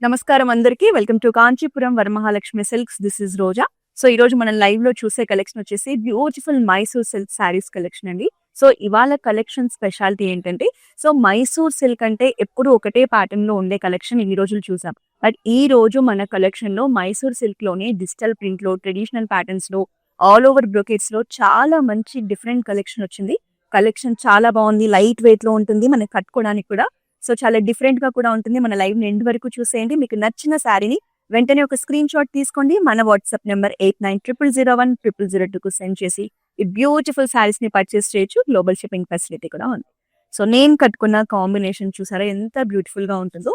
నమస్కారం అందరికీ. Welcome to Kanchipuram Varamahalakshmi silks. This is Roja. So ఈ రోజు మనం లైవ్ లో చూసే కలెక్షన్ వచ్చేసి beautiful Mysore silk saris collection అండి. సో ఇవాళ కలెక్షన్ స్పెషాలిటీ ఏంటంటే, సో మైసూర్ సిల్క్ అంటే ఎప్పుడు ఒకటే ప్యాటర్న్ లో ఉండే కలెక్షన్ ఇన్ని రోజులు చూసాం. బట్ ఈ రోజు మన కలెక్షన్ లో మైసూర్ సిల్క్ లోనే డిజిటల్ ప్రింట్ లో, ట్రెడిషనల్ ప్యాటర్న్స్ లో, ఆల్ ఓవర్ బ్రోకెట్స్ లో చాలా మంచి డిఫరెంట్ కలెక్షన్ వచ్చింది. కలెక్షన్ చాలా బాగుంది, లైట్ వెయిట్ లో ఉంటుంది, మనకి కట్టుకోవడానికి కూడా సో చాలా డిఫరెంట్ గా కూడా ఉంటుంది. మన లైవ్ ఎండ్ వరకు చూసేయండి. మీకు నచ్చిన శారీని వెంటనే ఒక స్క్రీన్ షాట్ తీసుకోండి. మన వాట్సాప్ నెంబర్ 8900010002 కు సెండ్ చేసి ఈ బ్యూటిఫుల్ శారీస్ ని పర్చేస్ చేయొచ్చు. గ్లోబల్ షిప్పింగ్ ఫెసిలిటీ కూడా ఉంది. సో నేను కట్టుకున్న కాంబినేషన్ చూసారా ఎంత బ్యూటిఫుల్ గా ఉంటుందో.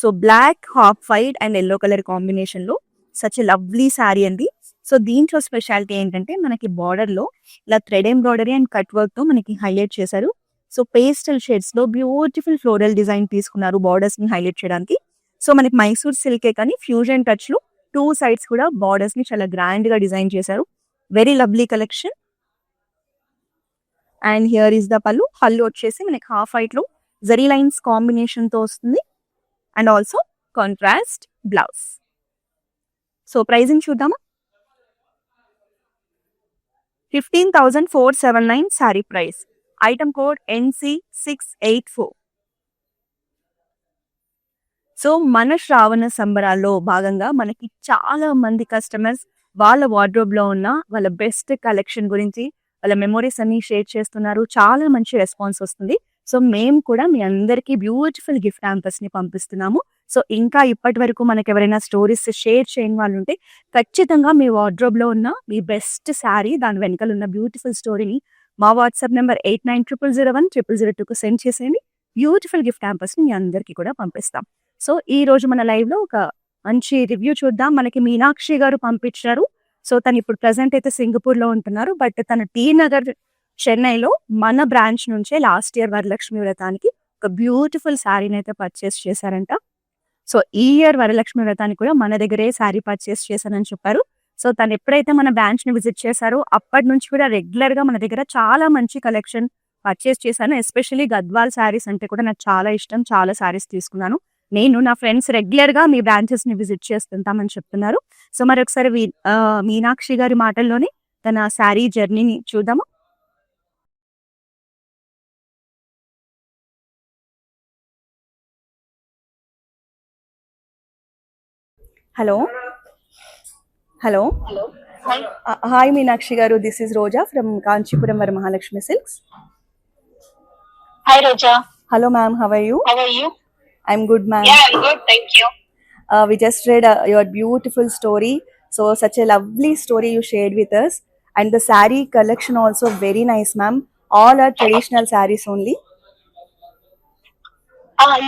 So black, half white and yellow colour combination లో సచ్ లవ్లీ శారీ అండి. సో దీంట్లో స్పెషాలిటీ ఏంటంటే, మనకి బార్డర్ లో ఇలా thread embroidery and cut work తో మనకి హైలైట్ చేశారు. సో పేస్టల్ షేడ్స్ లో బ్యూటిఫుల్ ఫ్లోరల్ డిజైన్ తీసుకున్నారు బార్డర్స్ ని హైలైట్ చేయడానికి. సో మనకి మైసూర్ సిల్కే కానీ ఫ్యూజన్ టచ్ లో టూ సైడ్స్ కూడా బార్డర్స్ ని చాలా గ్రాండ్ గా డిజైన్ చేశారు. Very lovely collection. And here is the pallu. పళ్ళు వచ్చేసి మనకి హాఫ్ వైట్ లో జరీ లైన్స్ కాంబినేషన్ తో వస్తుంది. And also contrast blouse. So pricing చూద్దామా. 15,479 sari price. Item code NC684. So మన శ్రావణ సంబరాల్లో భాగంగా మనకి చాలా మంది కస్టమర్స్ వాళ్ళ వార్డ్రోబ్ లో ఉన్న వాళ్ళ బెస్ట్ కలెక్షన్ గురించి, వాళ్ళ మెమోరీస్ అన్ని షేర్ చేస్తున్నారు. చాలా మంచి రెస్పాన్స్ వస్తుంది. సో మేము కూడా మీ అందరికీ బ్యూటిఫుల్ గిఫ్ట్ హ్యాంపర్స్ ని పంపిస్తున్నాము. సో ఇంకా ఇప్పటి వరకు మనకి ఎవరైనా స్టోరీస్ షేర్ చేయని వాళ్ళు ఉంటే ఖచ్చితంగా మీ వార్డ్రోబ్ లో ఉన్న మీ బెస్ట్ శారీ, దాని వెనకాల ఉన్న బ్యూటిఫుల్ స్టోరీని మా వాట్సాప్ నెంబర్ 8900010002 కు సెండ్ చేసేయండి. బ్యూటిఫుల్ గిఫ్ట్ హ్యాంపర్స్ ని మీ అందరికీ కూడా పంపిస్తాం. సో ఈ రోజు మన లైవ్ లో ఒక మంచి రివ్యూ చూద్దాం. మనకి మీనాక్షి గారు పంపించారు. సో తను ఇప్పుడు ప్రెసెంట్ అయితే సింగపూర్ లో ఉంటున్నారు. బట్ తన టీ నగర్ చెన్నైలో మన బ్రాంచ్ నుంచే లాస్ట్ ఇయర్ వరలక్ష్మి వ్రతానికి ఒక బ్యూటిఫుల్ శారీని అయితే పర్చేస్ చేశారంట. సో ఈ ఇయర్ వరలక్ష్మి వ్రతానికి కూడా మన దగ్గరే శారీ పర్చేస్ చేశానని చెప్పారు. సో తను ఎప్పుడైతే మన బ్రాంచ్ ని విజిట్ చేశారో అప్పటి నుంచి కూడా రెగ్యులర్ గా మన దగ్గర చాలా మంచి కలెక్షన్ పర్చేస్ చేశాను. ఎస్పెషల్లీ గద్వాల్ శారీస్ అంటే కూడా నాకు చాలా ఇష్టం. చాలా శారీస్ తీసుకున్నాను. నేను, నా ఫ్రెండ్స్ రెగ్యులర్ గా మీ బ్రాంచెస్ ని విజిట్ చేస్తుంటామని చెప్తున్నారు. సో మరొకసారి మీనాక్షి గారి మాటల్లోనే తన శారీ జర్నీని చూద్దాము. హలో హలో హాయ్ మీనాక్షి గారు, this is Roja from Kanchipuram Varamahalakshmi silks. Hi Roja. Hello ma'am, how are you? How are you? I'm good ma'am. Yeah, I'm good, thank you. We just read your beautiful story. So such a lovely story you shared with us. And the saree collection also very nice ma'am. All are traditional sarees only.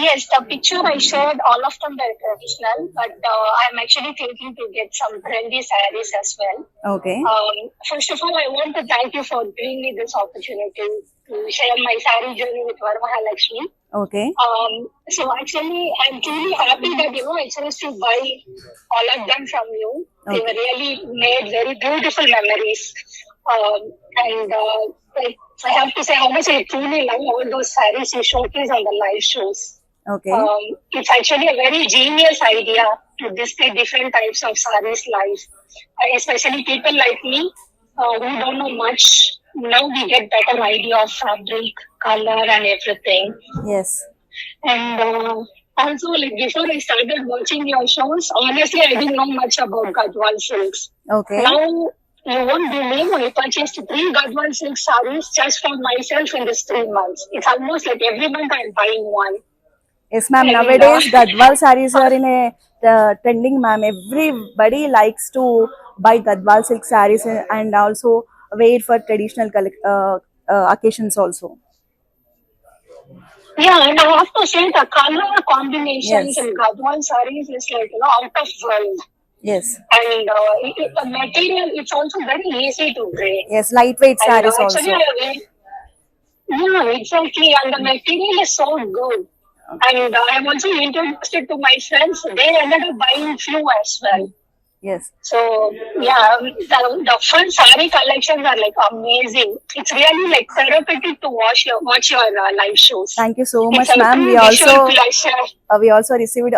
Yes, the picture I shared, all of them were traditional, but I'm actually thinking to get some trendy sarees as well. Okay. First of all, I want to thank you for giving me this opportunity to share my saree journey with Varamahalakshmi. Okay. So actually, I'm truly happy that, I chose to buy all of them from you. Okay. They were really made very beautiful memories. And I have to say how much I truly love all those sarees you showcase on the live shows. Okay. It's actually a very genius idea to display different types of sarees live. Especially people like me who don't know much. Now we get better idea of fabric, color and everything. Yes. And also, like before I started watching your shows, honestly I didn't know much about Gadwal silks. Okay. Now you won't believe, I purchased 3 Gadwal silk sarees just for myself in this 3 months. It's almost like every month I'm buying one. Yes ma'am, And, nowadays Gadwal sarees are in a trending ma'am. Everybody likes to buy Gadwal silk sarees and also wear for traditional occasions also. Yeah, and I have to say the color combinations Yes. in Gadwal sarees is like, out of world. Yes. And the material, it's also very easy to braid. Yes, lightweight And sarees actually, also. yeah, exactly. And the material is so good. And I'm also introduced it to my friends. They ended up buying few as well. Yes. So yeah, the full saree collections are like amazing. It's really like therapeutic to watch your live shows. Thank you so It's much, a ma'am. true We visual also pleasure. we also received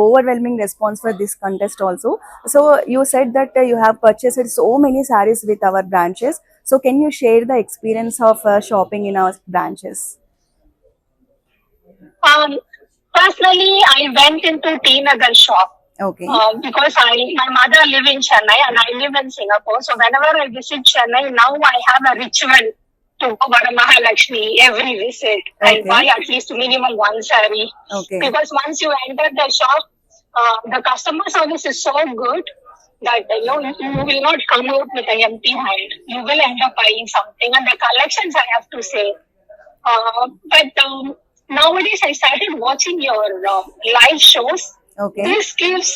overwhelming response for this contest also. So you said that you have purchased so many sarees with our branches. So can you share the experience of shopping in our branches? Um, Personally, I went into T Nagar shop Okay. because my mother live in Chennai and I live in Singapore. So whenever I visit Chennai, now I have a ritual to go Varamahalakshmi every visit and Okay. buy at least minimum one saree. Okay. Because once you enter the shop, the customer service is so good that you will not come out with an empty hand. You will end up buying something, and the collections I have to say. But nowadays, I started watching your live shows. Okay. This gives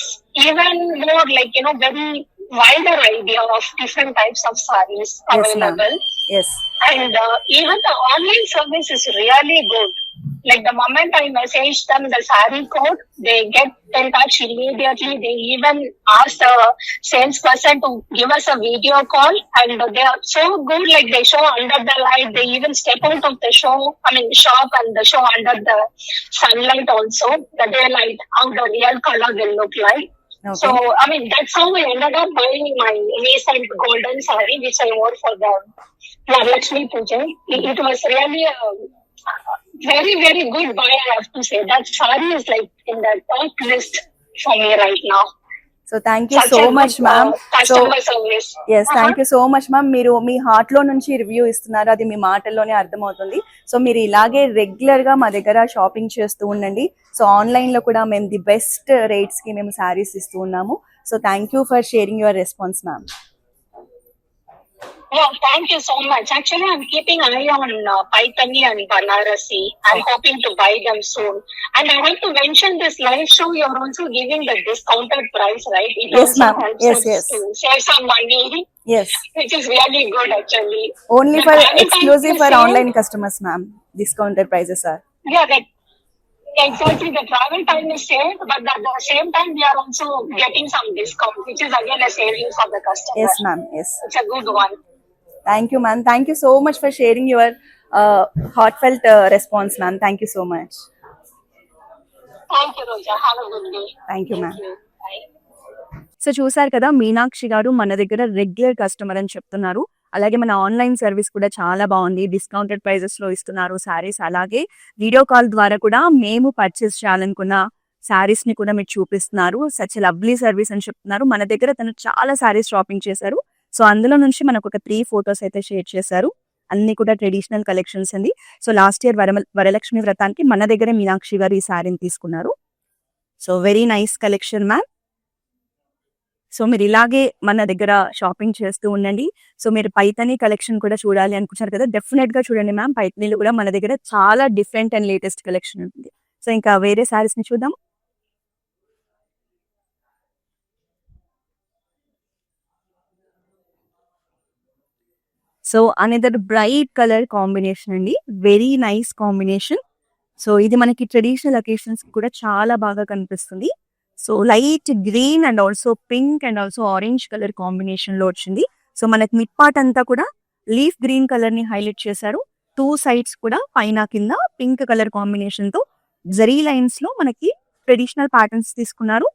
even more, like, very wider idea of different types of sarees Yes, ma'am. available. Yes. And even the online service is really good. Like the moment I message them the saree code, they get in touch immediately. They even ask the salesperson to give us a video call, and they are so good. Like they show under the light. They even step out of the shop, and the show under the sunlight also, the daylight, how the real color will look like. Okay. So, that's how I ended up buying my recent golden saree, which I wore for the Varalakshmi Puja. It was really a very, very good buy, I have to say. That saree is like in the top list for me right now. So thank you Such so a good much ma'am. So customer service. Yes, thank you so much ma'am. మీరు మీ హార్ట్లో నుంచి review ఇస్తున్నారు, అది మీ మాటల్లోనే అర్థమవుతుంది. So మీరు ఇలాగే రెగ్యులర్గా మా దగ్గర షాపింగ్ చేస్తూ ఉండండి. సో ఆన్లైన్లో కూడా మేము ది బెస్ట్ రేట్స్కి మేము శారీస్ ఇస్తూ ఉన్నాము. So thank you for sharing your response ma'am. Yeah, thank you so much. Actually, I'm keeping an eye on Paitani and Banarasi. I'm hoping to buy them soon. And I have to mention this live show, you're also giving the discounted price, right? It Yes, also ma'am. helps Yes, us yes. to save some money, yes, which is really good actually. Only The for travel time exclusive is for same. Online customers ma'am. Discounted prices are. Yeah, exactly. The travel time is saved, but at the same time, we are also getting some discount, which is again a saving for the customer. Yes ma'am, yes. It's a good one. Thank you ma'am. Thank you so much for sharing your heartfelt response ma'am. Thank you so much. Thank you, Roja. Have a good day. Thank you ma'am. Thank you. Bye. So చూసారు కదా, మీనాక్షి గారు మన దగ్గర regular customer అని చెప్తున్నారు. అలాగే మన online service కూడా చాలా బాగుంది, డిస్కౌంటెడ్ ప్రైజెస్ లో ఇస్తున్నారు శారీస్. అలాగే వీడియో కాల్ ద్వారా కూడా మేము పర్చేస్ చేయాలనుకున్న శారీస్ ని కూడా మీరు చూపిస్తున్నారు. సచ్ లవ్లీ సర్వీస్ అని చెప్తున్నారు. మన దగ్గర తను చాలా శారీస్ షాపింగ్ చేశారు. సో అందులో నుంచి మనకు ఒక 3 ఫొటోస్ అయితే షేర్ చేశారు. అన్ని కూడా ట్రెడిషనల్ కలెక్షన్స్ అండి. సో లాస్ట్ ఇయర్ వరలక్ష్మి వ్రతానికి మన దగ్గర మీనాక్షి గారు ఈ శారీని తీసుకున్నారు. So very nice collection ma'am. So మీరు ఇలాగే మన దగ్గర షాపింగ్ చేస్తూ ఉండండి. సో మీరు పైతని కలెక్షన్ కూడా చూడాలి అనుకుంటున్నారు కదా, డెఫినెట్ గా చూడండి మ్యామ్. పైతనీలు కూడా మన దగ్గర చాలా డిఫరెంట్ అండ్ లేటెస్ట్ కలెక్షన్ ఉంటుంది. సో ఇంకా వేరే శారీస్ ని చూద్దాం. So another bright colour combination అండి, వెరీ నైస్ కాంబినేషన్. సో ఇది మనకి ట్రెడిషనల్ అకేషన్స్ కూడా చాలా బాగా కనిపిస్తుంది. So light green and also pink and also orange colour combination లో వచ్చింది. సో మనకి మిడ్ పార్ట్ అంతా కూడా లీఫ్ గ్రీన్ కలర్ ని హైలైట్ చేశారు. 2 సైడ్స్ కూడా పైన కింద పింక్ కలర్ కాంబినేషన్ తో జరీ లైన్స్ లో మనకి ట్రెడిషనల్ ప్యాటర్న్స్ తీసుకున్నారు.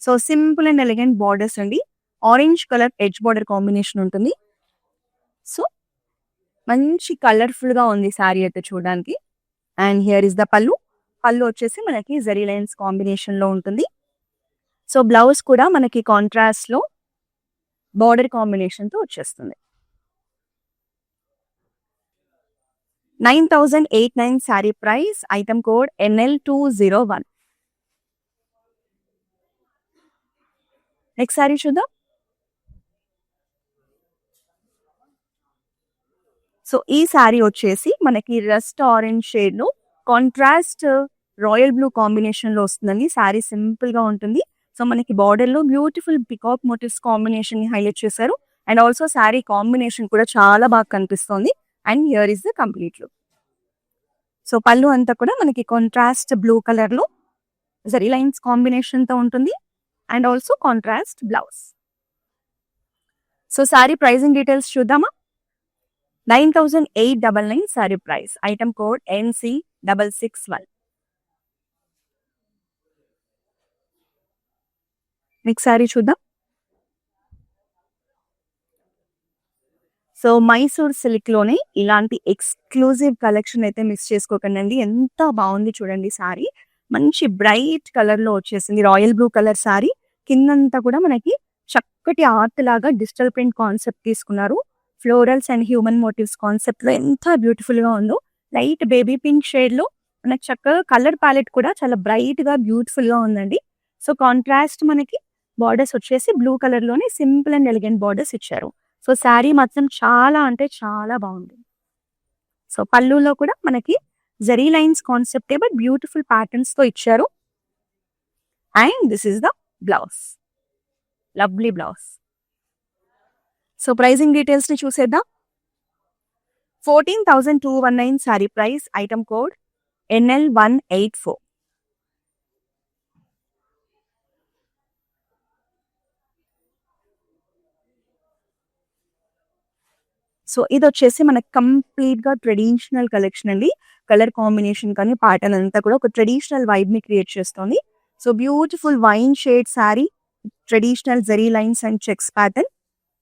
So simple and elegant borders అండి. Orange colour edge border combination ఉంటుంది. సో మంచి కలర్ఫుల్ గా ఉంది శారీ అయితే చూడడానికి. And here is the pallu. పళ్ళు వచ్చేసి మనకి జరీ లైన్స్ కాంబినేషన్ లో ఉంటుంది. సో బ్లౌజ్ కూడా మనకి కాంట్రాస్ట్ లో బార్డర్ కాంబినేషన్ తో వచ్చేస్తుంది. 9,809 sari price. Item code NL201. Next sari చూద్దాం. సో ఈ శారీ వచ్చేసి మనకి రస్ట్ ఆరెంజ్ షేడ్ లో కాంట్రాస్ట్ రాయల్ బ్లూ కాంబినేషన్ లో వస్తుందండి. శారీ సింపుల్ గా ఉంటుంది. సో మనకి బార్డర్ లో బ్యూటిఫుల్ పికాక్ మోటివ్స్ కాంబినేషన్ ని హైలైట్ చేశారు. అండ్ ఆల్సో శారీ కాంబినేషన్ కూడా చాలా బాగా కనిపిస్తుంది. And here is the complete look. So pallu అంతా కూడా మనకి కాంట్రాస్ట్ బ్లూ కలర్ లో జరీ లైన్స్ కాంబినేషన్ తో ఉంటుంది. And also contrast blouse. So sari pricing details చూద్దామా? 9,899 sari price. Item code NC661. Next sari చూద్దాం. సో మైసూర్ సిల్క్ లోనే ఇలాంటి ఎక్స్క్లూజివ్ కలెక్షన్ అయితే మిస్ చేసుకోకండి. ఎంత బాగుంది చూడండి సారీ. మంచి బ్రైట్ కలర్ లో వచ్చేసింది. Royal blue colour sari. కిందంతా కూడా మనకి చక్కటి ఆర్ట్ లాగా డిజిటల్ ప్రింట్ కాన్సెప్ట్ తీసుకున్నారు. Florals and human motives concept లో ఎంత బ్యూటిఫుల్ గా ఉందో. లైట్ బేబీ పింక్ షేడ్ లో మనకి చక్కగా కలర్ ప్యాలెట్ కూడా చాలా బ్రైట్ గా బ్యూటిఫుల్ గా ఉందండి. సో కాంట్రాస్ట్ మనకి బార్డర్స్ వచ్చేసి బ్లూ కలర్ లోనే సింపుల్ అండ్ ఎలిగెంట్ బార్డర్స్ ఇచ్చారు. సో శారీ మాత్రం చాలా అంటే చాలా బాగుంది. సో పళ్ళులో కూడా మనకి జరీ లైన్స్ కాన్సెప్టే బట్ బ్యూటిఫుల్ ప్యాటర్న్స్ తో ఇచ్చారు. And this is the blouse. Lovely blouse. So pricing details ని చూసేద్దాం. 14,219 sari price. Item code NL184. So ఇది వచ్చేసి మనకి కంప్లీట్ గా ట్రెడిషనల్ కలెక్షన్ అండి. కలర్ కాంబినేషన్ కానీ ప్యాటర్న్ అంతా కూడా ఒక ట్రెడిషనల్ వైబ్ ని క్రియేట్ చేస్తుంది. So beautiful wine shade sari, traditional zari lines and checks pattern.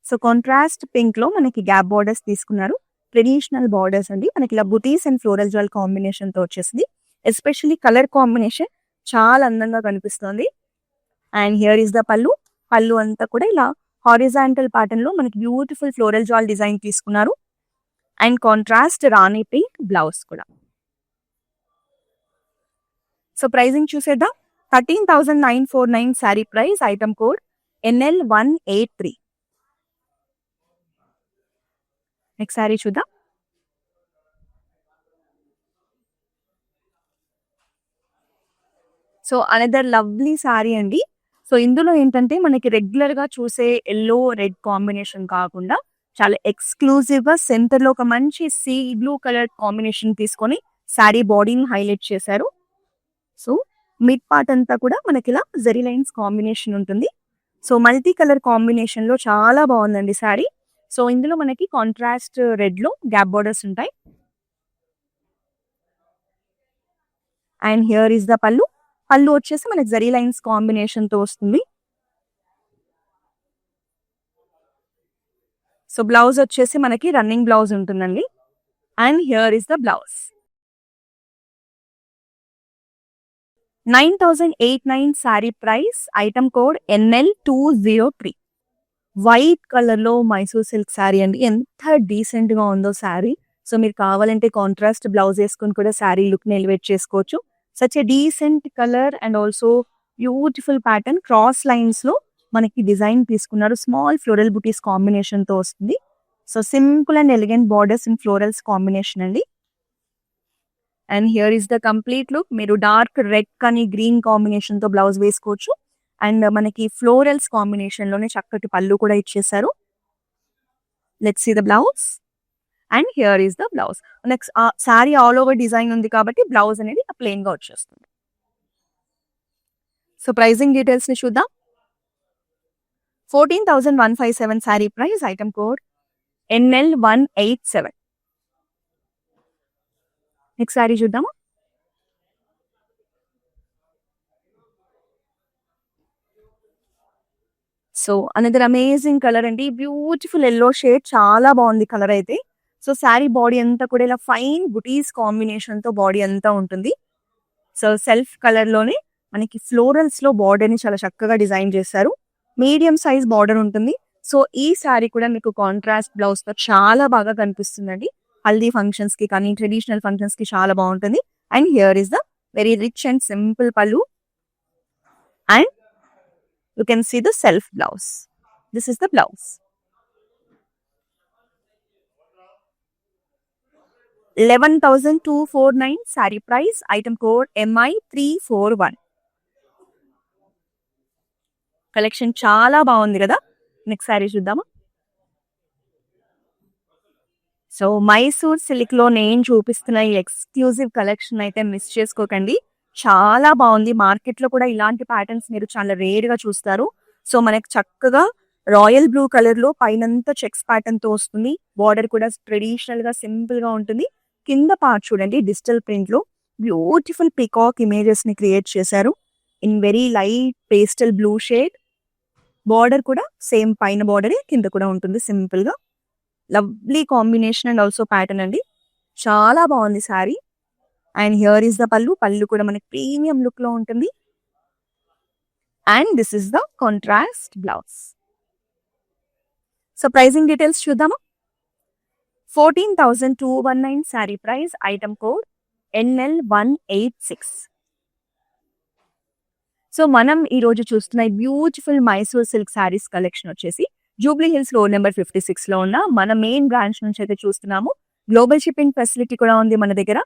So contrast pink లో మనకి గ్యాప్ బార్డర్స్ తీసుకున్నారు. ట్రెడిషనల్ బార్డర్స్ అండి. మనకి ఇలా బుటీస్ అండ్ ఫ్లోరల్ జ్వల్ కాంబినేషన్ తో వచ్చేసింది. ఎస్పెషల్లీ కలర్ కాంబినేషన్ చాలా అందంగా కనిపిస్తుంది. And here is the pallu. పళ్ళు అంతా కూడా ఇలా హారిజాంటల్ ప్యాటర్న్ లో మనకి బ్యూటిఫుల్ ఫ్లోరల్ జాల్ డిజైన్ తీసుకున్నారు. And contrast Rani pink blouse కూడా. సో ప్రైజింగ్ చూసేద్దాం. 13,949 sorry price. Item code NL183. Next sari చూద్దాం. సో అనదర్ లవ్లీ సారీ అండి. సో ఇందులో ఏంటంటే మనకి రెగ్యులర్ గా చూసే ఎల్లో రెడ్ కాంబినేషన్ కాకుండా చాలా ఎక్స్క్లూజివ్ గా సెంటర్ లో ఒక మంచి సీ బ్లూ కలర్ కాంబినేషన్ తీసుకొని శారీ బాడీని హైలైట్ చేశారు. సో మిడ్ పార్ట్ అంతా కూడా మనకి ఇలా జరీ లైన్స్ కాంబినేషన్ ఉంటుంది. సో మల్టీ కలర్ కాంబినేషన్ లో చాలా బాగుందండి శారీ. సో ఇందులో మనకి కాంట్రాస్ట్ రెడ్ లో గ్యాప్ బార్డర్స్ ఉంటాయి. And here is the pallu. పళ్ళు వచ్చేసి మనకి జరీ లైన్స్ కాంబినేషన్ తో వస్తుంది. సో బ్లౌజ్ వచ్చేసి మనకి రన్నింగ్ బ్లౌజ్ ఉంటుందండి. And here is the blouse. 9,809 sorry price. Item code NL203. White colour లో మైసూర్ సిల్క్ శారీ అండి. ఎంత డీసెంట్ గా ఉందో శారీ. సో మీరు కావాలంటే కాంట్రాస్ట్ బ్లౌజ్ వేసుకొని కూడా శారీ లుక్ ని ఎలివేట్ చేసుకోవచ్చు. Such a decent colour and also beautiful pattern. Cross lines లో మనకి డిజైన్ తీసుకున్నారు. స్మాల్ ఫ్లోరల్ బుటీస్ కాంబినేషన్ తో వస్తుంది. So simple and elegant borders and florals combination అండి. And here is the complete look. మీరు డార్క్ రెడ్ కానీ green combination తో blouse వేసుకోవచ్చు. అండ్ మనకి ఫ్లోరల్స్ కాంబినేషన్ లోనే చక్కటి పళ్ళు కూడా ఇచ్చేసారు. Let's see the blouse. And here is the blouse. Next sari all over design ఉంది కాబట్టి బ్లౌజ్ అనేది ప్లెయిన్ గా వచ్చేస్తుంది. సో ప్రైజింగ్ డీటెయిల్స్ ని చూద్దాం. 14,157 sorry price. Item code NL187. Next sorry చూద్దాము. సో అనదర్ అమేజింగ్ కలర్ అండి. Beautiful yellow shade. చాలా బాగుంది కలర్ అయితే. సో శారీ బాడీ అంతా కూడా ఇలా ఫైన్ బుటీస్ కాంబినేషన్ తో బాడీ అంతా ఉంటుంది. సో సెల్ఫ్ కలర్ లోనే మనకి ఫ్లోరల్స్ లో బార్డర్ ని చాలా చక్కగా డిజైన్ చేశారు. మీడియం సైజ్ బార్డర్ ఉంటుంది. సో ఈ శారీ కూడా మీకు కాంట్రాస్ట్ బ్లౌజ్ తో చాలా బాగా కనిపిస్తుందండి. హల్దీ ఫంక్షన్స్ కి కానీ ట్రెడిషనల్ ఫంక్షన్స్ కి చాలా బాగుంటుంది. And here is the very rich and simple pallu. And you can see the self blouse. This is the blouse. 11,249 saree price. Item code MI341. Collection చాలా బాగుంది కదా. నెక్స్ట్ సారీ చూద్దామా. సో మైసూర్ సిల్క్ లో నేను చూపిస్తున్న ఈ ఎక్స్క్లూజివ్ కలెక్షన్ అయితే miss చేసుకోకండి. చాలా బాగుంది. మార్కెట్ లో కూడా ఇలాంటి ప్యాటర్న్స్ మీరు చాలా రేర్ గా చూస్తారు. సో మనకి చక్కగా రాయల్ బ్లూ కలర్ లో పైనంతా చెక్స్ ప్యాటర్న్ తో వస్తుంది. బార్డర్ కూడా ట్రెడిషనల్ గా సింపుల్ గా ఉంటుంది. కింద పార్ట్ చూడండి డిజిటల్ ప్రింట్ లో బ్యూటిఫుల్ పికాక్ ఇమేజెస్ ని క్రియేట్ చేశారు in very light pastel blue shade. Border కూడా సేమ్ పైన బార్డరే కింద కూడా ఉంటుంది సింపుల్ గా. Lovely combination and also pattern అండి. చాలా బాగుంది sari. And here is the pallu. Pallu కూడా మనకి ప్రీమియం లుక్ లో ఉంటుంది. And this is the contrast blouse. So pricing details చూద్దామా. 14,219 sari price. Item code NL186. So మనం ఈ రోజు చూస్తున్న beautiful Mysore silk saris collection వచ్చేసి జూబ్లీ హిల్స్ రోడ్ నెంబర్ 56 లో ఉన్న మన మెయిన్ బ్రాంచ్ నుంచి అయితే చూస్తున్నాము. గ్లోబల్ షిప్పింగ్ ఫెసిలిటీ కూడా ఉంది మన దగ్గర.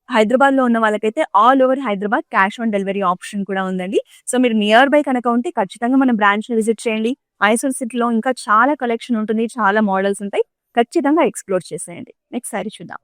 హైదరాబాద్ లో ఉన్న వాళ్ళకైతే all over Hyderabad cash on delivery option కూడా ఉందండి. సో మీరు నియర్ బై కనుక ఉంటే ఖచ్చితంగా మన బ్రాంచ్ ని విజిట్ చేయండి. మైసూర్ సిటీలో ఇంకా చాలా కలెక్షన్ ఉంటుంది, చాలా మోడల్స్ ఉంటాయి. ఖచ్చితంగా ఎక్స్ప్లోర్ చేసేయండి. నెక్స్ట్ సారీ చూద్దాం.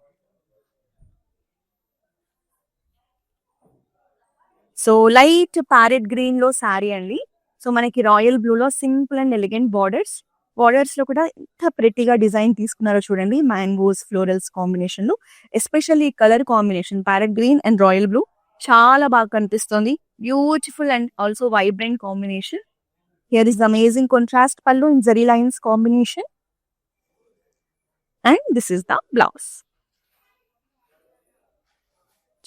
సో లైట్ ప్యారెట్ గ్రీన్ లో శారీ అండి. సో మనకి రాయల్ బ్లూ లో simple and elegant borders. Borders లో కూడా ఎంత ప్రెట్టిగా డిజైన్ తీసుకున్నారో చూడండి. మ్యాంగోస్ ఫ్లోరల్స్ కాంబినేషన్ లో especially colour combination parrot green and royal blue చాలా బాగా కనిపిస్తుంది. Beautiful and also vibrant combination. Here is amazing contrast pallu in zari lines combination. And this is the blouse.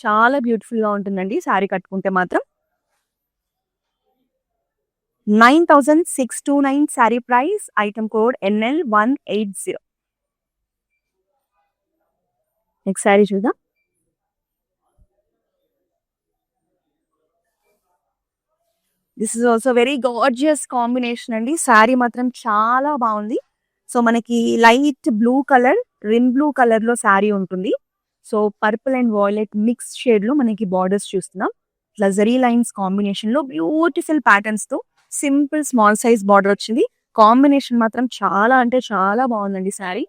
చాలా బ్యూటిఫుల్ గా ఉంటుందండి శారీ కట్టుకుంటే మాత్రం. 9,629 sari price. Item code NL180. Next sari చూద్దాం. This is also very gorgeous combination అండి. శారీ మాత్రం చాలా బాగుంది. సో మనకి light blue colour, rim blue colour లో శారీ ఉంటుంది. So purple and violet mix shade లో మనకి బార్డర్స్ చూస్తున్నాం. ఇట్లా జరీ లైన్స్ కాంబినేషన్ లో బ్యూటిఫుల్ ప్యాటర్న్స్ తో సింపుల్ స్మాల్ సైజ్ బార్డర్ వచ్చింది. కాంబినేషన్ మాత్రం చాలా అంటే చాలా బాగుందండి sari.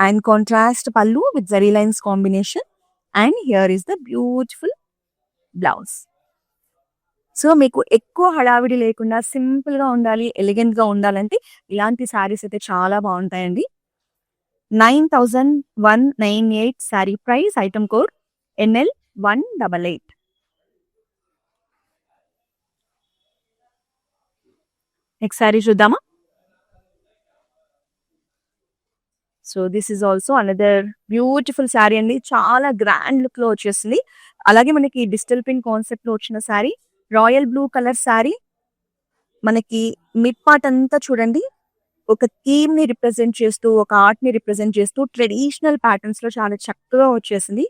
And contrast pallu with zari lines combination. And here is the beautiful blouse. So మీకు ఎక్కువ హడావిడి లేకుండా సింపుల్ గా ఉండాలి, ఎలిగెంట్ గా ఉండాలంటే ఇలాంటి శారీస్ అయితే చాలా బాగుంటాయండి. 9,198 sari price. Item code NL188. Next sari చూద్దామా. So this is also another beautiful sari అండి. చాలా గ్రాండ్ లుక్ లో వచ్చేసింది. అలాగే మనకి డిజిటల్ ప్రింట్ కాన్సెప్ట్ లో వచ్చిన sari. Royal blue colour sari. మనకి మిడ్ పార్ట్ అంతా చూడండి ఒక థీమ్ ని రిప్రజెంట్ చేస్తూ, ఒక ఆర్ట్ ని రిప్రజెంట్ చేస్తూ ట్రెడిషనల్ ప్యాటర్న్స్ లో చాలా చక్కగా వచ్చేసింది.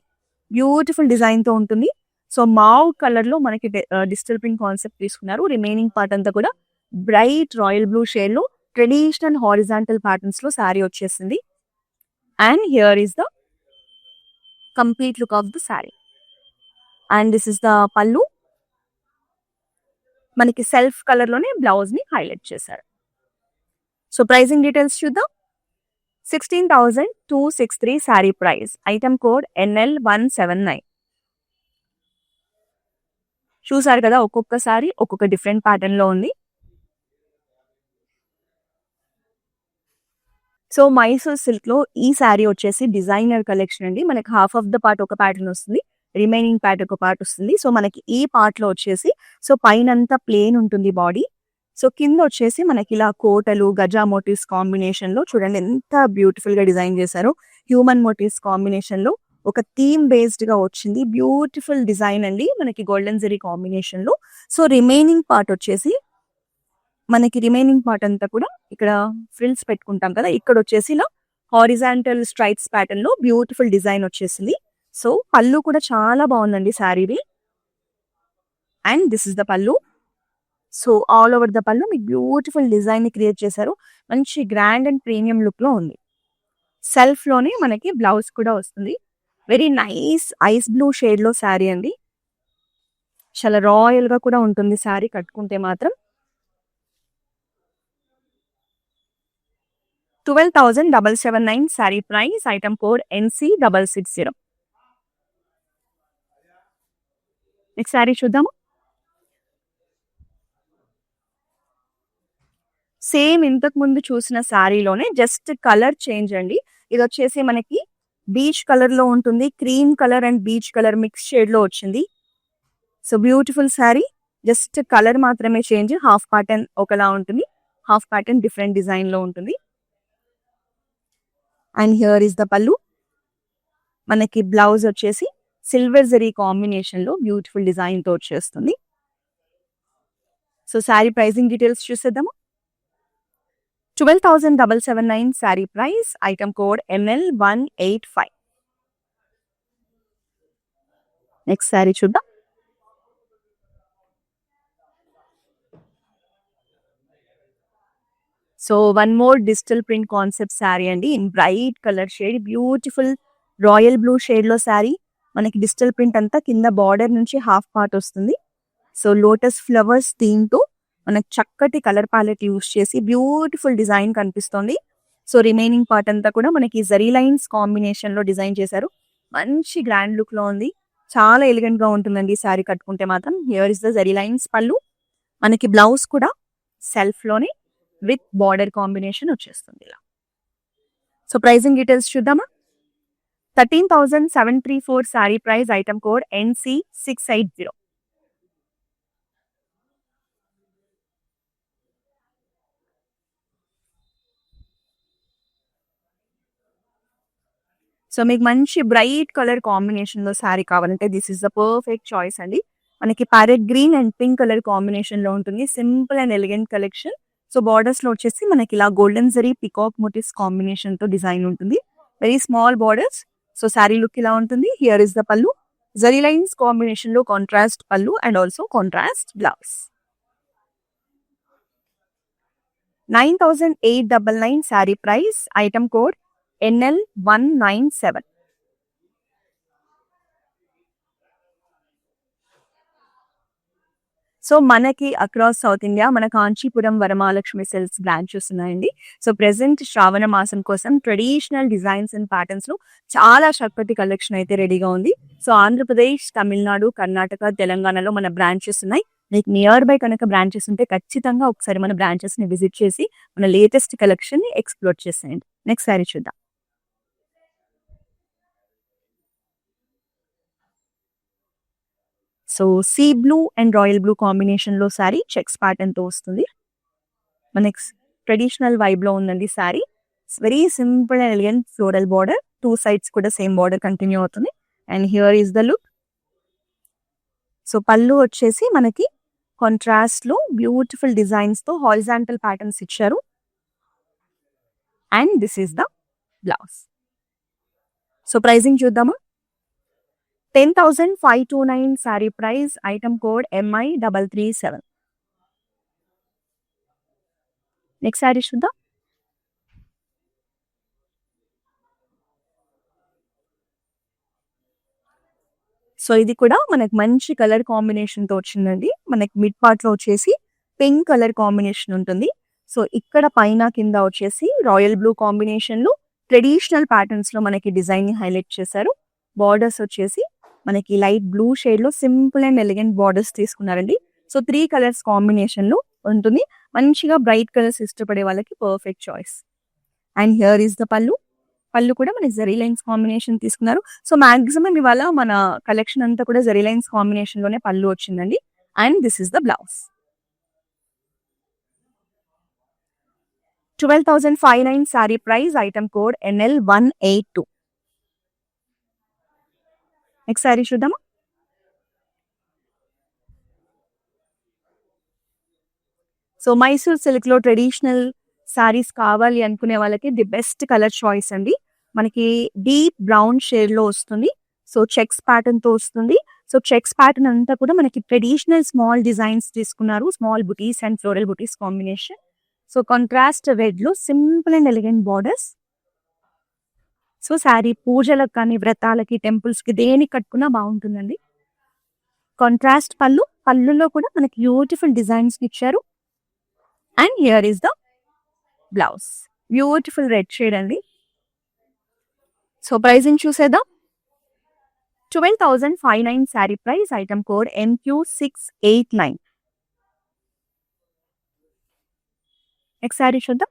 బ్యూటిఫుల్ డిజైన్ తో ఉంటుంది. సో మావ్ కలర్ లో మనకి డిజిటల్ ప్రింట్ కాన్సెప్ట్ తీసుకున్నారు. రిమైనింగ్ పార్ట్ అంతా కూడా బ్రైట్ రాయల్ బ్లూ షేడ్ లో ట్రెడిషనల్ హారిజాంటల్ ప్యాటర్న్స్ లో శారీ వచ్చేసింది. And here is the complete look of the sari. And this is the పళ్ళు. మనకి సెల్ఫ్ కలర్ లోనే బ్లౌజ్ ని హైలైట్ చేశారు. సో ప్రైజింగ్ డీటెయిల్స్ చూద్దాం. 16,263 sari price. Item code NL179. చూసారు కదా, ఒక్కొక్క సారీ ఒక్కొక్క డిఫరెంట్ ప్యాటర్న్ లో ఉంది. సో మైసూర్ సిల్క్ లో ఈ శారీ వచ్చేసి డిజైనర్ కలెక్షన్ అండి. మనకి హాఫ్ ఆఫ్ ద పార్ట్ ఒక ప్యాటర్న్ వస్తుంది, రిమైనింగ్ పార్ట్ ఒక పార్ట్ వస్తుంది. సో మనకి ఈ పార్ట్ లో వచ్చేసి సో పైన అంతా ప్లేన్ ఉంటుంది బాడీ. సో కింద వచ్చేసి మనకి ఇలా కోటలు గజా మోటివ్స్ కాంబినేషన్ లో చూడండి ఎంత బ్యూటిఫుల్ గా డిజైన్ చేశారో. హ్యూమన్ మోటివ్స్ కాంబినేషన్ లో ఒక థీమ్ బేస్డ్ గా వచ్చింది. బ్యూటిఫుల్ డిజైన్ అండి మనకి గోల్డెన్ జరీ కాంబినేషన్ లో. సో రిమైనింగ్ పార్ట్ వచ్చేసి మనకి రిమైనింగ్ పార్ట్ అంతా కూడా ఇక్కడ ఫ్రిల్స్ పెట్టుకుంటాం కదా, ఇక్కడ వచ్చేసి ఇలా హారిజాంటల్ స్ట్రైప్స్ ప్యాటర్న్ లో బ్యూటిఫుల్ డిజైన్ వచ్చేసింది. సో పళ్ళు కూడా చాలా బాగుందండి శారీది. అండ్ దిస్ ఇస్ ద పళ్ళు. సో ఆల్ ఓవర్ ద పళ్ళు మీకు బ్యూటిఫుల్ డిజైన్ ని క్రియేట్ చేశారు. మంచి గ్రాండ్ అండ్ ప్రీమియం లుక్ లో ఉంది. సెల్ఫ్ లోనే మనకి బ్లౌజ్ కూడా వస్తుంది. Very nice ice blue shade లో శారీ అండి. చాలా రాయల్ గా కూడా ఉంటుంది శారీ కట్టుకుంటే మాత్రం. 12,779 sari price. Item code NC660. Next sari చూద్దాము. సేమ్ ఇంతకు ముందు చూసిన శారీలోనే జస్ట్ కలర్ చేంజ్ అండి. ఇదొచ్చేసి మనకి బీచ్ కలర్‌లో ఉంటుంది. Cream colour and beach colour mix షేడ్‌లో వచ్చింది. So, beautiful sari. Just colour మాత్రమే చేంజ్. హాఫ్ ప్యాటర్న్ ఒకలా ఉంటుంది. హాఫ్ ప్యాటర్న్ డిఫరెంట్ డిజైన్‌లో ఉంటుంది. And here is the pallu. మనకి బ్లౌజ్ వచ్చేసి సిల్వర్ జరీ కాంబినేషన్‌లో బ్యూటిఫుల్ డిజైన్‌తో వచ్చేస్తుంది. సో, శారీ ప్రైజింగ్ డీటెయిల్స్ చూసేద్దాము. 12,779 sari price. Item code NL185. Next sari చూద్దాం. So, one more digital print concept sari అండి. In bright colour shade beautiful royal blue షేడ్‌లో శారీ. మనకి డిజిటల్ ప్రింట్ అంతా కింద బార్డర్ నుంచి హాఫ్ పార్ట్ వస్తుంది. సో, లోటస్ ఫ్లవర్స్ థీమ్‌తో మనకు చక్కటి కలర్ ప్యాలెట్ యూజ్ చేసి బ్యూటిఫుల్ డిజైన్ కనిపిస్తోంది. సో, రిమైనింగ్ పార్ట్ అంతా కూడా మనకి జరీ లైన్స్ కాంబినేషన్‌లో డిజైన్ చేశారు. మంచి గ్రాండ్ లుక్‌లో ఉంది. చాలా ఎలిగెంట్‌గా ఉంటుందండి ఈ శారీ కట్టుకుంటే మాత్రం. Here is the zari lines పల్లు. మనకి బ్లౌజ్ కూడా సెల్ఫ్‌లోనే విత్ బార్డర్ కాంబినేషన్ వచ్చేస్తుంది ఇలా. సో, ప్రైజింగ్ డీటెయిల్స్ చూద్దామా. 13,734 sari price. Item code NC680. So, మీకు మంచి బ్రైట్ కలర్ కాంబినేషన్‌లో శారీ కావాలంటే this is the perfect choice అండి. మనకి parrot green and pink colour కాంబినేషన్‌లో ఉంటుంది. Simple and elegant collection. So, బార్డర్స్‌లో వచ్చేసి మనకి ఇలా గోల్డెన్ జరీ పికాక్ మోటివ్స్ కాంబినేషన్‌తో డిజైన్ ఉంటుంది. Very small borders. So, sari look ఇలా ఉంటుంది. Here is the pallu. Zari lines కాంబినేషన్‌లో contrast pallu and also contrast blouse. 9,899 sari price. Item code NL197. So, మనకి అక్రాస్ సౌత్ ఇండియా మన కాంచీపురం వరమహాలక్ష్మి సిల్క్స్ బ్రాంచెస్ ఉన్నాయండి. సో, ప్రెజెంట్ శ్రావణ మాసం కోసం ట్రెడిషనల్ డిజైన్స్ అండ్ ప్యాటర్న్స్‌లో చాలా చక్కటి కలెక్షన్ అయితే రెడీగా ఉంది. సో, ఆంధ్రప్రదేశ్, తమిళనాడు, కర్ణాటక, తెలంగాణలో మన బ్రాంచెస్ ఉన్నాయి. మీకు నియర్ బై కనుక బ్రాంచెస్ ఉంటే ఖచ్చితంగా ఒకసారి మన బ్రాంచెస్‌ని విజిట్ చేసి మన లేటెస్ట్ కలెక్షన్‌ని ఎక్స్‌ప్లోర్ చేసేయండి. నెక్స్ట్ శారీ చూద్దాం. So, sea blue and royal blue కాంబినేషన్‌లో శారీ చెక్స్ ప్యాటర్న్‌తో వస్తుంది. మనకి ట్రెడిషనల్ వైబ్‌లో ఉందండి sari. Very simple and elegant floral border. 2 sides కూడా సేమ్ బార్డర్ కంటిన్యూ అవుతుంది. And here is the look. So, pallu వచ్చేసి మనకి కాంట్రాస్ట్‌లో బ్యూటిఫుల్ డిజైన్స్‌తో హారిజాంటల్ ప్యాటర్న్స్ ఇచ్చారు. And this is the blouse. So, pricing చూద్దామా. 10,529 sari price. Item code MI337. Next sari చూద్దాం. So, ఇది కూడా మనకి మంచి కలర్ కాంబినేషన్‌తో వచ్చిందండి. మనకి మిడ్ పార్ట్‌లో వచ్చేసి పింక్ కలర్ కాంబినేషన్ ఉంటుంది. సో, ఇక్కడ పైన కింద వచ్చేసి రాయల్ బ్లూ కాంబినేషన్‌లో ట్రెడిషనల్ ప్యాటర్న్స్‌లో మనకి డిజైన్‌ని హైలైట్ చేశారు. బార్డర్స్ వచ్చేసి మనకి లైట్ బ్లూ షేడ్‌లో సింపుల్ అండ్ ఎలిగెంట్ బార్డర్స్ తీసుకున్నారండి. సో, 3 కలర్స్ కాంబినేషన్‌లో ఉంటుంది. మంచిగా బ్రైట్ కలర్స్ ఇష్టపడే వాళ్ళకి perfect choice. And here is the పల్లు. పళ్ళు కూడా మనకి జరీ లైన్స్ కాంబినేషన్ తీసుకున్నారు. సో, మాక్సిమం ఇవాళ మన కలెక్షన్ అంతా కూడా జరీ లైన్స్ కాంబినేషన్‌లోనే పళ్ళు వచ్చిందండి. And this is the blouse. 12,509 sari price. Item code NL182. Next sari చూద్దామా. సో, మైసూర్ సిల్క్‌లో ట్రెడిషనల్ శారీస్ కావాలి అనుకునే వాళ్ళకి ది బెస్ట్ కలర్ చాయిస్ అండి. మనకి డీప్ బ్రౌన్ షేడ్‌లో వస్తుంది. సో, చెక్స్ ప్యాటర్న్‌తో వస్తుంది. సో, చెక్స్ ప్యాటర్న్ అంతా కూడా మనకి ట్రెడిషనల్ స్మాల్ డిజైన్స్ తీసుకున్నారు. Small butis and floral butis combination. So, contrast రెడ్‌లో simple and elegant borders. So, sari పూజలకు కానీ, వ్రతాలకి, టెంపుల్స్‌కి దేనికి కట్టుకున్నా బాగుంటుందండి. కాంట్రాస్ట్ పళ్ళు. పళ్ళులో కూడా మనకి బ్యూటిఫుల్ డిజైన్స్ ఇచ్చారు. And here is the blouse. Beautiful red shade అండి. సో, ప్రైజింగ్ చూసేద్దాం. 12,509 sari price. Item code MQ689. Next sari చూద్దాం.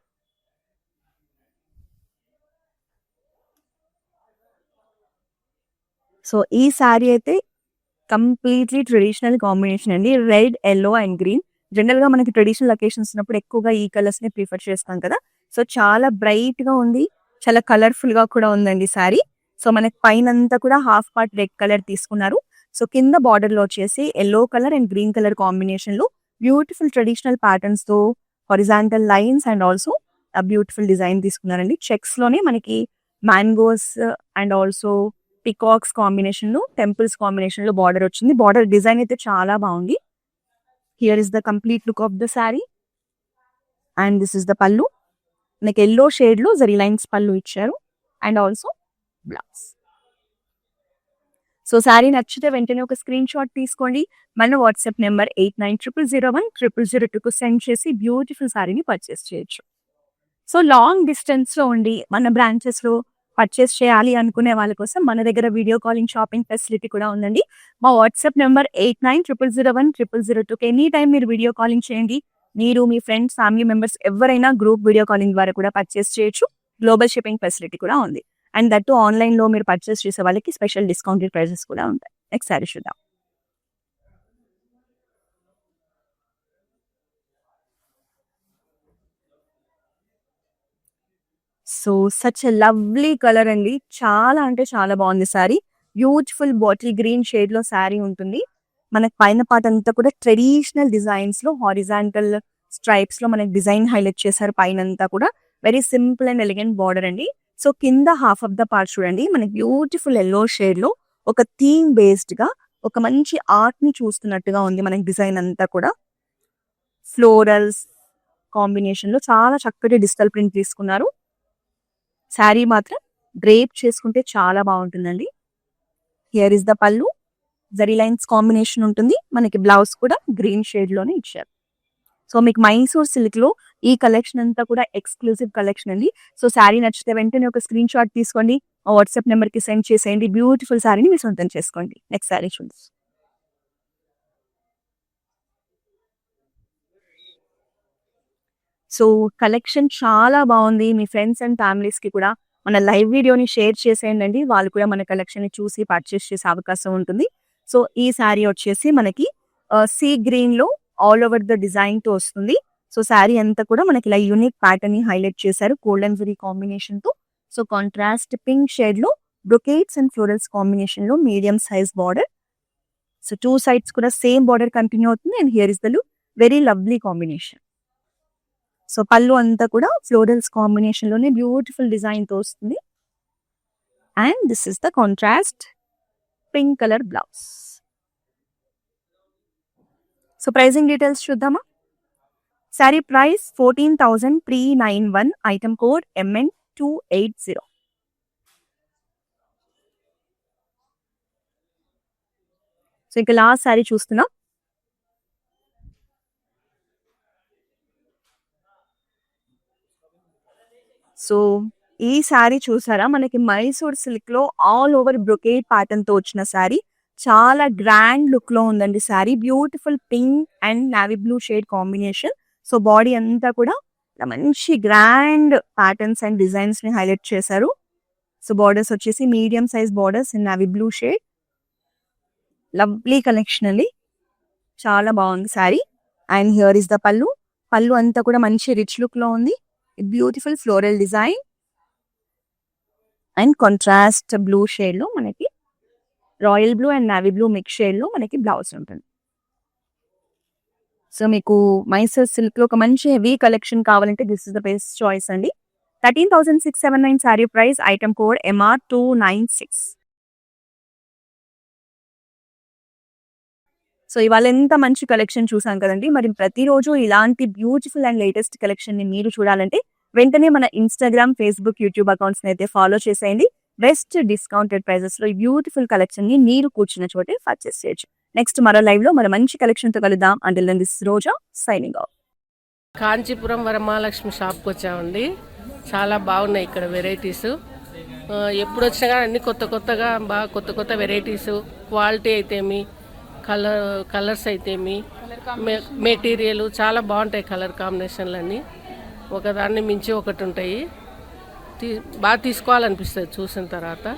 సో ఈ శారీ అయితే కంప్లీట్లీ ట్రెడిషనల్ కాంబినేషన్ అండి. Red, yellow and green. జనరల్‌గా మనకి ట్రెడిషనల్ అకేషన్స్ ఉన్నప్పుడు ఎక్కువగా ఈ కలర్స్‌ని ప్రిఫర్ చేస్తాం కదా! సో చాలా బ్రైట్‌గా ఉంది. చాలా కలర్‌ఫుల్‌గా కూడా ఉందండి శారీ. సో మనకి పైనంతా కూడా హాఫ్ పార్ట్ రెడ్ కలర్ తీసుకున్నారు. సో కింద బార్డర్‌లో వచ్చేసి yellow colour and green colour కాంబినేషన్‌లో బ్యూటిఫుల్ ట్రెడిషనల్ ప్యాటర్న్స్‌తో horizontal lines and also beautiful design తీసుకున్నారండి. చెక్స్‌లోనే మనకి మ్యాంగోస్ అండ్ ఆల్సో పికాక్స్ కాంబినేషన్‌లో, టెంపుల్స్ కాంబినేషన్‌లో బార్డర్ వచ్చింది. బార్డర్ డిజైన్ అయితే చాలా బాగుంది. Here is the complete look of the sari and this is the pallu. మనకి యెల్లో షేడ్‌లో జరీ లైన్స్ పల్లు ఇచ్చారు and also blouse. So sari నచ్చితే వెంటనే ఒక స్క్రీన్ షాట్ తీసుకోండి. మన వాట్సాప్ నెంబర్ 8900010002కు సెండ్ చేసి బ్యూటిఫుల్ శారీని పర్చేస్ చేయొచ్చు. సో లాంగ్ డిస్టెన్స్‌లో ఉండి మన బ్రాంచెస్‌లో పర్చేస్ చేయాలి అనుకునే వాళ్ళ కోసం మన దగ్గర వీడియో కాలింగ్ షాపింగ్ ఫెసిలిటీ కూడా ఉందండి. మా వాట్సాప్ నెంబర్ 8900010002కి ఎనీ టైమ్ మీరు వీడియో కాలింగ్ చేయండి. మీరు, మీ ఫ్రెండ్స్, ఫ్యామిలీ మెంబర్స్ ఎవరైనా గ్రూప్ వీడియో కాలింగ్ ద్వారా కూడా పర్చేస్ చేయొచ్చు. గ్లోబల్ షిప్పింగ్ ఫెసిలిటీ కూడా ఉంది. అండ్ దట్ ఆన్‌లైన్‌లో మీరు పర్చేస్ చేసే వాళ్ళకి స్పెషల్ డిస్కౌంటెడ్ ప్రైజెస్ కూడా ఉంటాయి. నెక్స్ట్ శారీ చూద్దాం. So such a lovely colour అండి. చాలా అంటే చాలా బాగుంది శారీ. బ్యూటిఫుల్ బాటిల్ గ్రీన్ షేడ్‌లో శారీ ఉంటుంది. మనకి పైన పార్ట్ అంతా కూడా ట్రెడిషనల్ డిజైన్స్‌లో హారిజాంటల్ స్ట్రైప్స్‌లో మనకి డిజైన్ హైలైట్ చేశారు పైనంతా కూడా. Very simple and elegant border అండి. సో కింద హాఫ్ ఆఫ్ ద పార్ట్ చూడండి. మనకి బ్యూటిఫుల్ యెల్లో షేడ్‌లో ఒక థీమ్ బేస్డ్‌గా ఒక మంచి ఆర్ట్‌ని చూస్తున్నట్టుగా ఉంది మనకి డిజైన్ అంతా కూడా. ఫ్లోరల్స్ కాంబినేషన్‌లో చాలా చక్కటి డిజిటల్ ప్రింట్ తీసుకున్నారు. శారీ మాత్రం డ్రేప్ చేసుకుంటే చాలా బాగుంటుందండి. Here is the pallu. Zari lines combination ఉంటుంది. మనకి బ్లౌజ్ కూడా గ్రీన్ షేడ్‌లోనే ఇచ్చారు. సో మీకు మైసూర్ సిల్క్‌లో ఈ కలెక్షన్ అంతా కూడా ఎక్స్‌క్లూజివ్ కలెక్షన్ అండి. సో శారీ నచ్చితే వెంటనే ఒక స్క్రీన్ షాట్ తీసుకోండి. మా వాట్సాప్ నెంబర్‌కి సెండ్ చేసేయండి. బ్యూటిఫుల్ శారీని మీ సొంతం చేసుకోండి. నెక్స్ట్ శారీ చూడండి. సో కలెక్షన్ చాలా బాగుంది. మీ ఫ్రెండ్స్ అండ్ ఫ్యామిలీస్‌కి కూడా మన లైవ్ వీడియోని షేర్ చేసేయండి. వాళ్ళు కూడా మన కలెక్షన్‌ని చూసి పర్చేస్ చేసే అవకాశం ఉంటుంది. సో ఈ శారీ వచ్చేసి మనకి సీ గ్రీన్‌లో ఆల్ ఓవర్ ద డిజైన్‌తో వస్తుంది. సో శారీ అంతా కూడా మనకి ఇలా యూనిక్ ప్యాటర్న్‌ని హైలైట్ చేశారు గోల్డెన్ జరీ కాంబినేషన్‌తో. సో కాంట్రాస్ట్ పింక్ షేడ్‌లో బ్రొకేట్స్ అండ్ ఫ్లోరల్స్ కాంబినేషన్‌లో medium size border. So 2 sides కూడా సేమ్ బార్డర్ కంటిన్యూ అవుతుంది and here is the look. Very lovely combination. So pallu అంతా కూడా ఫ్లోరల్స్ కాంబినేషన్‌లోనే బ్యూటిఫుల్ డిజైన్‌తో వస్తుంది. And this is the contrast pink colour blouse. So pricing details చూద్దామా? Sari price 14,391. Item code MN280. So ఇక last sari చూస్తున్నాం. So ఈ శారీ చూసారా? మనకి మైసూర్ సిల్క్‌లో ఆల్ ఓవర్ బ్రొకేట్ ప్యాటర్న్‌తో వచ్చిన శారీ. చాలా గ్రాండ్ లుక్‌లో ఉందండి sari. Beautiful pink and navy blue shade combination. So body అంతా కూడా ఇలా మంచి గ్రాండ్ ప్యాటర్న్స్ అండ్ డిజైన్స్‌ని హైలైట్ చేశారు. సో బార్డర్స్ వచ్చేసి medium size borders in navy blue shade. Lovely collection అండి. చాలా బాగుంది sari. And here is the పల్లు. పల్లు అంతా కూడా మంచి రిచ్ లుక్‌లో ఉంది. Beautiful floral design and contrast blue షేడ్‌లో మనకి royal blue and navy blue mix షేడ్‌లో మనకి బ్లౌజ్ ఉంటుంది. సో మీకు మైసూర్ సిల్క్‌లో ఒక మంచి హెవీ కలెక్షన్ కావాలంటే this is the best choice అండి. 13,679 sari price. Item code MR296. So ఇవాళ ఎంత మంచి కలెక్షన్ చూసాం కదండి. మరి ప్రతిరోజు ఇలాంటి బ్యూటిఫుల్ అండ్ లేటెస్ట్ కలెక్షన్‌ని మీరు చూడాలంటే వెంటనే మన ఇన్‌స్టాగ్రామ్, ఫేస్‌బుక్, యూట్యూబ్ అకౌంట్స్‌ని అయితే ఫాలో చేసేయండి. బెస్ట్ డిస్కౌంటెడ్ ప్రైజెస్‌లో ఈ బ్యూటిఫుల్ కలెక్షన్‌ని మీరు కూర్చున్న చోటే పర్చేస్ చేయొచ్చు. నెక్స్ట్ మరో లైవ్‌లో మరో మంచి కలెక్షన్‌తో కలుద్దాం. Until then this is Roja signing off. Kanchipuram Varamahalakshmi షాప్కి వచ్చామండి. చాలా బాగున్నాయి ఇక్కడ వెరైటీస్. ఎప్పుడు వచ్చినా కానీ అన్ని కొత్తగా బాగా కొత్త వెరైటీస్, క్వాలిటీ అయితేమి, కలర్స్ అయితేమి, మెటీరియల్ చాలా బాగుంటాయి. కలర్ కాంబినేషన్లు అన్నీ ఒకదాన్ని మించి ఒకటి ఉంటాయి. బాగా తీసుకోవాలనిపిస్తుంది చూసిన తర్వాత.